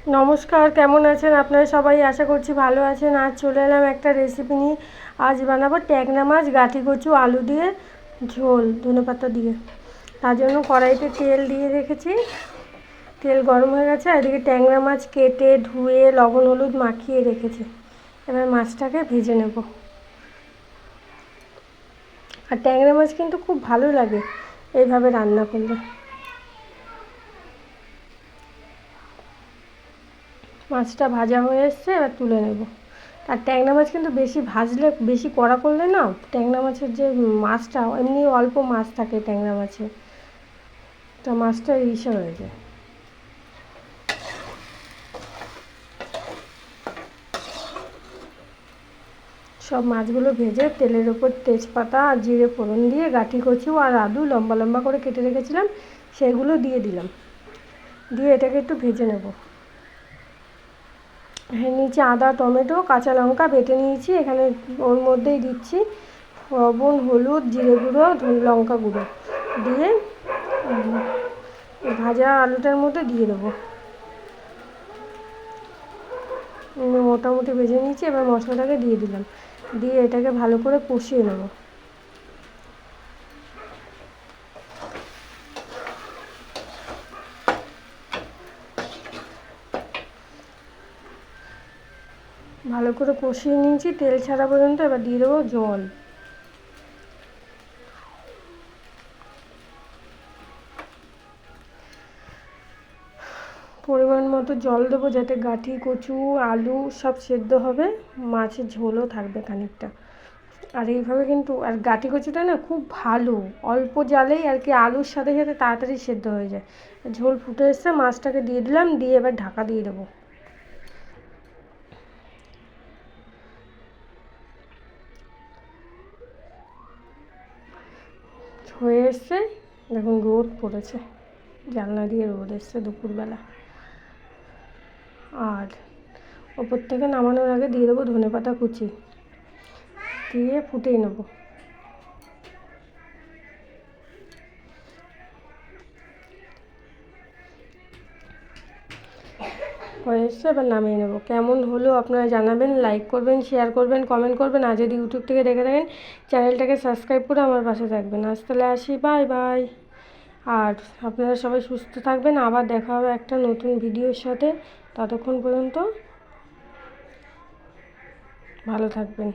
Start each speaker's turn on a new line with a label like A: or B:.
A: নমস্কার, কেমন আছেন আপনারা সবাই? আশা করছি ভালো আছেন। আজ চলে এলাম একটা রেসিপি নিয়ে। আজ বানাবো ট্যাংরা মাছ গাঁটি কচু আলু দিয়ে ঝোল ধনেপাতা দিয়ে। তার জন্য কড়াইতে তেল দিয়ে রেখেছি, তেল গরম হয়ে গেছে। এদিকে ট্যাংরা মাছ কেটে ধুয়ে লবণ হলুদ মাখিয়ে রেখেছি। এবার মাছটাকে ভেজে নেব। আর ট্যাংরা মাছ কিন্তু খুব ভালো লাগে এইভাবে রান্না করলে। মাছটা ভাজা হয়ে এসছে, এবার তুলে নেব। আর ট্যাংরা মাছ কিন্তু বেশি ভাজলে, বেশি কড়া করলে না, ট্যাংরা মাছের যে মাছটা, এমনি অল্প মাছ থাকে ট্যাংরা মাছে, তো মাছটা ইসে হয়ে যায়। সব মাছগুলো ভেজে তেলের ওপর তেজপাতা আর জিরে ফোড়ন দিয়ে গাঁটি কচু আর আলু লম্বা লম্বা করে কেটে রেখেছিলাম সেগুলো দিয়ে দিলাম। দিয়ে এটাকে একটু ভেজে নেব। নিচে আদা, টমেটো, কাঁচা লঙ্কা বেটে নিয়েছি, এখানে ওর মধ্যেই দিচ্ছি লবণ, হলুদ, জিরে গুঁড়ো, লঙ্কা গুঁড়ো দিয়ে ভাজা আলুটার মধ্যে দিয়ে দেবো। মোটামুটি ভেজে নিয়েছি, এবার মশলাটাকে দিয়ে দিলাম, দিয়ে এটাকে ভালো করে কষিয়ে নেব। ভালো করে কষিয়ে নিয়েছি তেল ছাড়া পর্যন্ত। এবার দিয়ে দেবো জল। পরিমাণ মতো জল দেবো, যাতে গাঁটি কচু আলু সব সেদ্ধ হবে, মাছের ঝোলও থাকবে খানিকটা। আর এইভাবে কিন্তু, আর গাঁটি কচুটা না খুব ভালো, অল্প জালেই আর কি আলুর সাথে সাথে তাড়াতাড়ি সেদ্ধ হয়ে যায়। ঝোল ফুটে এসছে, মাছটাকে দিয়ে দিলাম, দিয়ে এবার ঢাকা দিয়ে দেবো। হয়ে এসছে, দেখুন রোদ পড়েছে, জানলা দিয়ে রোদ এসছে দুপুরবেলা। আর ওপর থেকে নামানোর আগে দিয়ে দেবো ধনেপাতা কুচি, দিয়ে ফুটিয়ে নেব। হয়ে এসছে, এবার নামিয়ে নেব। কেমন হলো আপনারা জানাবেন, লাইক করবেন, শেয়ার করবেন, কমেন্ট করবেন। আর যদি ইউটিউব থেকে দেখে থাকেন, চ্যানেলটাকে সাবস্ক্রাইব করে আমার পাশে থাকবেন। আজ তাহলে আসি, বাই বাই। আর আপনারা সবাই সুস্থ থাকবেন, আবার দেখা হবে একটা নতুন ভিডিওর সাথে। ততক্ষণ পর্যন্ত ভালো থাকবেন।